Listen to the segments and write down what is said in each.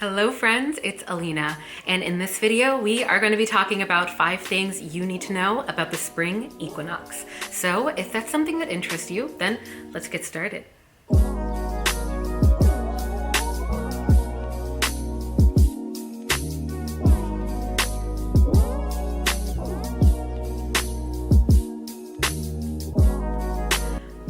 Hello friends, it's Alina, and in this video we are going to be talking about 5 things you need to know about the spring equinox. So if that's something that interests you, then let's get started.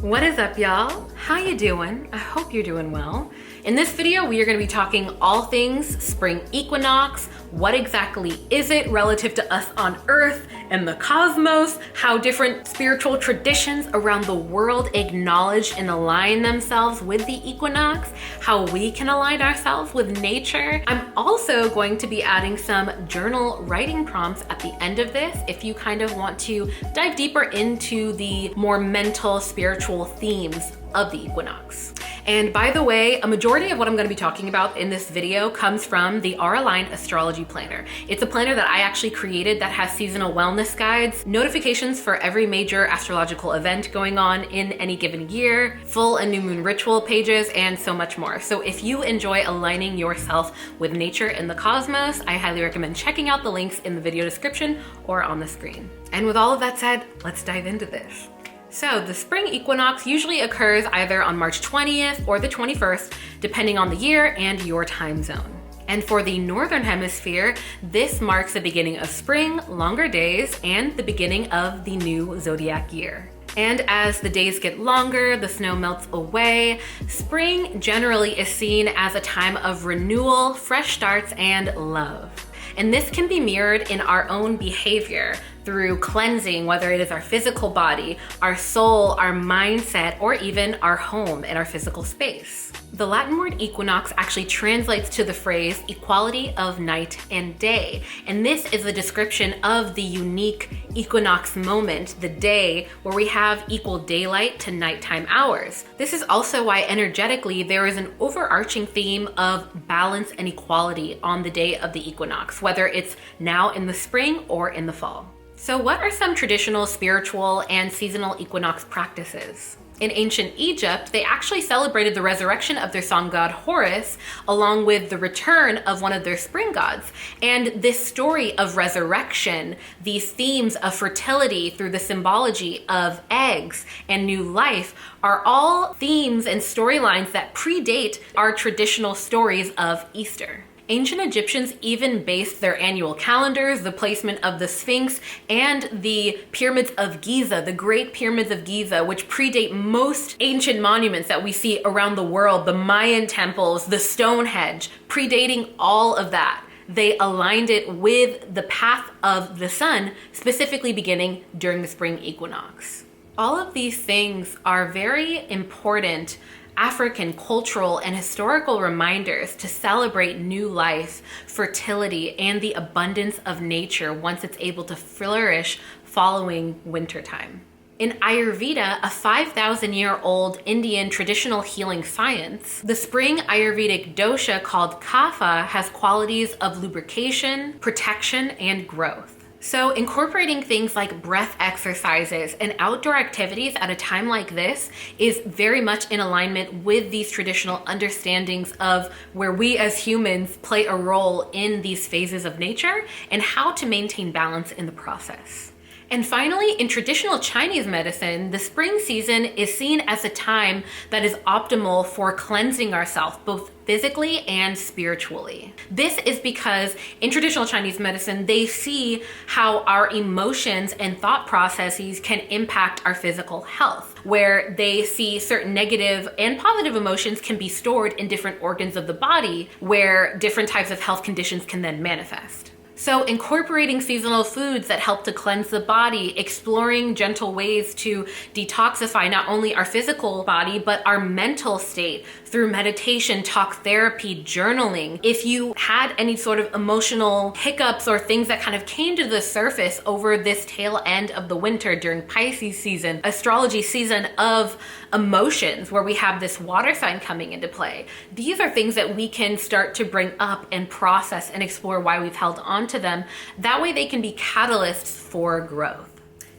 What is up, y'all? How you doing? I hope you're doing well. In this video, we are going to be talking all things spring equinox. What exactly is it relative to us on Earth and the cosmos? How different spiritual traditions around the world acknowledge and align themselves with the equinox. How we can align ourselves with nature. I'm also going to be adding some journal writing prompts at the end of this if you kind of want to dive deeper into the more mental, spiritual themes of the equinox. And by the way, a majority of what I'm going to be talking about in this video comes from the Auralign Astrology Planner. It's a planner that I actually created that has seasonal wellness guides, notifications for every major astrological event going on in any given year, full and new moon ritual pages, and so much more. So if you enjoy aligning yourself with nature and the cosmos, I highly recommend checking out the links in the video description or on the screen. And with all of that said, let's dive into this. So the spring equinox usually occurs either on March 20th or the 21st, depending on the year and your time zone. And for the Northern Hemisphere, this marks the beginning of spring, longer days, and the beginning of the new zodiac year. And as the days get longer, the snow melts away, spring generally is seen as a time of renewal, fresh starts, and love. And this can be mirrored in our own behavior through cleansing, whether it is our physical body, our soul, our mindset, or even our home and our physical space. The Latin word equinox actually translates to the phrase equality of night and day. And this is a description of the unique equinox moment, the day where we have equal daylight to nighttime hours. This is also why energetically there is an overarching theme of balance and equality on the day of the equinox, whether it's now in the spring or in the fall. So what are some traditional spiritual and seasonal equinox practices? In ancient Egypt, they actually celebrated the resurrection of their sun god Horus, along with the return of one of their spring gods. And this story of resurrection, these themes of fertility through the symbology of eggs and new life, are all themes and storylines that predate our traditional stories of Easter. Ancient Egyptians even based their annual calendars, the placement of the Sphinx, and the pyramids of Giza, the Great Pyramids of Giza, which predate most ancient monuments that we see around the world, the Mayan temples, the Stonehenge, predating all of that. They aligned it with the path of the sun, specifically beginning during the spring equinox. All of these things are very important African cultural and historical reminders to celebrate new life, fertility, and the abundance of nature once it's able to flourish following wintertime. In Ayurveda, a 5,000-year-old Indian traditional healing science, the spring Ayurvedic dosha called Kapha has qualities of lubrication, protection, and growth. So incorporating things like breath exercises and outdoor activities at a time like this is very much in alignment with these traditional understandings of where we as humans play a role in these phases of nature and how to maintain balance in the process. And finally, in traditional Chinese medicine, the spring season is seen as a time that is optimal for cleansing ourselves, both physically and spiritually. This is because in traditional Chinese medicine, they see how our emotions and thought processes can impact our physical health, where they see certain negative and positive emotions can be stored in different organs of the body, where different types of health conditions can then manifest. So incorporating seasonal foods that help to cleanse the body, exploring gentle ways to detoxify not only our physical body, but our mental state through meditation, talk therapy, journaling. If you had any sort of emotional hiccups or things that kind of came to the surface over this tail end of the winter during Pisces season, astrology season of emotions, where we have this water sign coming into play, these are things that we can start to bring up and process and explore why we've held on to them. That way they can be catalysts for growth.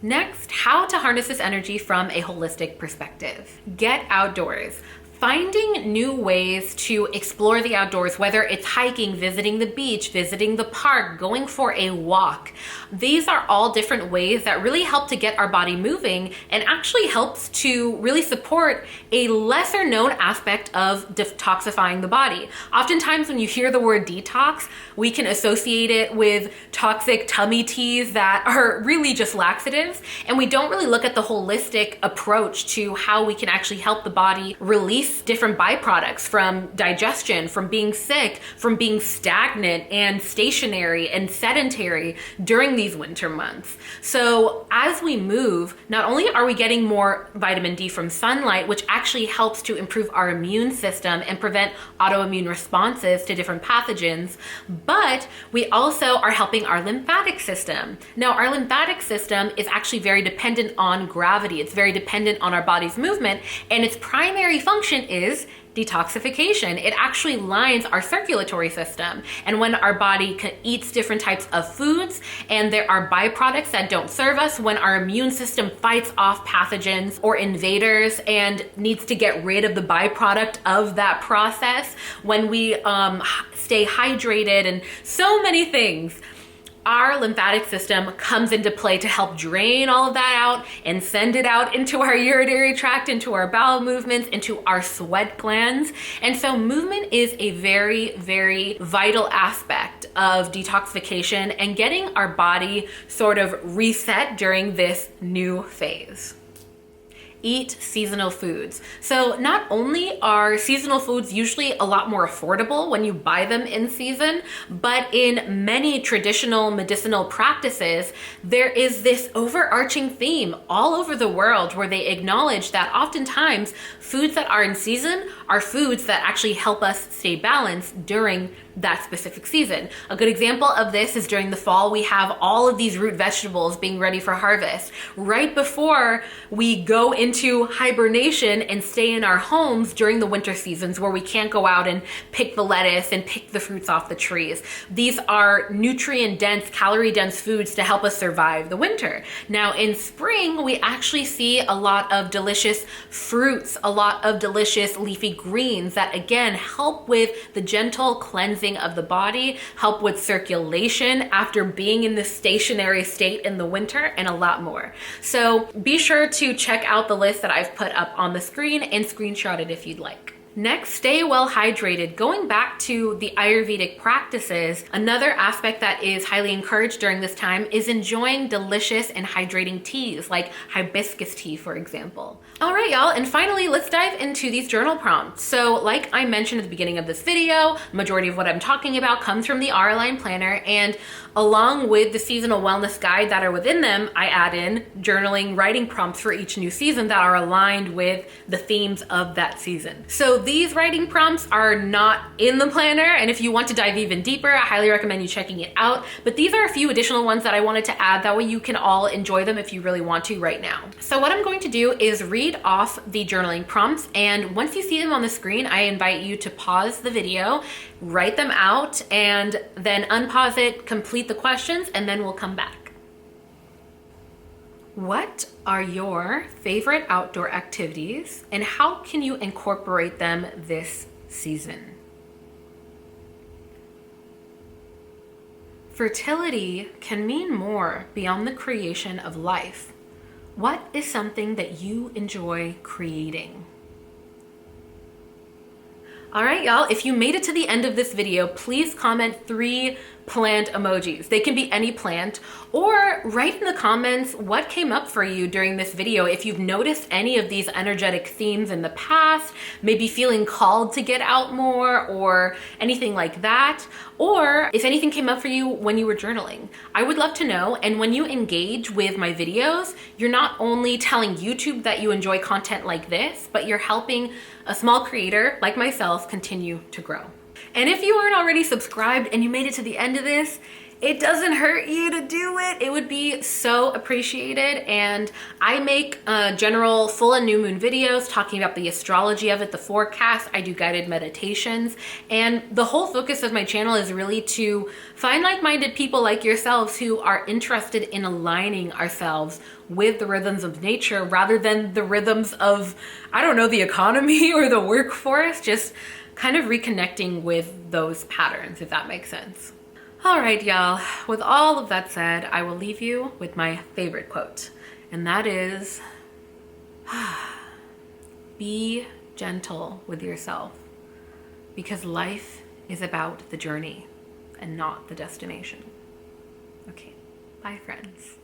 Next, how to harness this energy from a holistic perspective. Get outdoors. Finding new ways to explore the outdoors, whether it's hiking, visiting the beach, visiting the park, going for a walk. These are all different ways that really help to get our body moving and actually helps to really support a lesser known aspect of detoxifying the body. Oftentimes when you hear the word detox, we can associate it with toxic tummy teas that are really just laxatives, and we don't really look at the holistic approach to how we can actually help the body release different byproducts from digestion, from being sick, from being stagnant and stationary and sedentary during these winter months. So as we move, not only are we getting more vitamin D from sunlight, which actually helps to improve our immune system and prevent autoimmune responses to different pathogens, but we also are helping our lymphatic system. Now, our lymphatic system is actually very dependent on gravity. It's very dependent on our body's movement, and its primary function is detoxification. It actually lines our circulatory system. And when our body eats different types of foods and there are byproducts that don't serve us, when our immune system fights off pathogens or invaders and needs to get rid of the byproduct of that process, when we stay hydrated and so many things, our lymphatic system comes into play to help drain all of that out and send it out into our urinary tract, into our bowel movements, into our sweat glands. And so movement is a very, very vital aspect of detoxification and getting our body sort of reset during this new phase. Eat seasonal foods. So not only are seasonal foods usually a lot more affordable when you buy them in season, but in many traditional medicinal practices, there is this overarching theme all over the world where they acknowledge that oftentimes foods that are in season are foods that actually help us stay balanced during that specific season. A good example of this is during the fall, we have all of these root vegetables being ready for harvest. Right before we go into hibernation and stay in our homes during the winter seasons where we can't go out and pick the lettuce and pick the fruits off the trees. These are nutrient dense, calorie dense foods to help us survive the winter. Now in spring, we actually see a lot of delicious fruits, a lot of delicious leafy greens that again help with the gentle cleansing of the body, help with circulation after being in this stationary state in the winter, and a lot more. So be sure to check out the list that I've put up on the screen and screenshot it if you'd like. Next, stay well hydrated. Going back to the Ayurvedic practices, another aspect that is highly encouraged during this time is enjoying delicious and hydrating teas, like hibiscus tea, for example. All right, y'all, and finally, let's dive into these journal prompts. So like I mentioned at the beginning of this video, majority of what I'm talking about comes from the Auralign planner, and along with the seasonal wellness guide that are within them, I add in journaling writing prompts for each new season that are aligned with the themes of that season. So these writing prompts are not in the planner, and if you want to dive even deeper, I highly recommend you checking it out. But these are a few additional ones that I wanted to add, that way you can all enjoy them if you really want to right now. So what I'm going to do is read off the journaling prompts, and once you see them on the screen, I invite you to pause the video, write them out, and then unpause it, complete the questions, and then we'll come back. What are your favorite outdoor activities, and how can you incorporate them this season? Fertility can mean more beyond the creation of life. What is something that you enjoy creating? All right, y'all, if you made it to the end of this video, please comment 3 plant emojis. They can be any plant, or write in the comments what came up for you during this video. If you've noticed any of these energetic themes in the past, maybe feeling called to get out more or anything like that, or if anything came up for you when you were journaling. I would love to know. And when you engage with my videos, you're not only telling YouTube that you enjoy content like this, but you're helping a small creator like myself continue to grow. And if you aren't already subscribed and you made it to the end of this, it doesn't hurt you to do it. It would be so appreciated. And I make general full and new moon videos talking about the astrology of it, the forecast. I do guided meditations. And the whole focus of my channel is really to find like-minded people like yourselves who are interested in aligning ourselves with the rhythms of nature rather than the rhythms of, I don't know, the economy or the workforce, just kind of reconnecting with those patterns, if that makes sense. All right, y'all, with all of that said, I will leave you with my favorite quote, and that is, be gentle with yourself, because life is about the journey and not the destination. Okay, bye friends.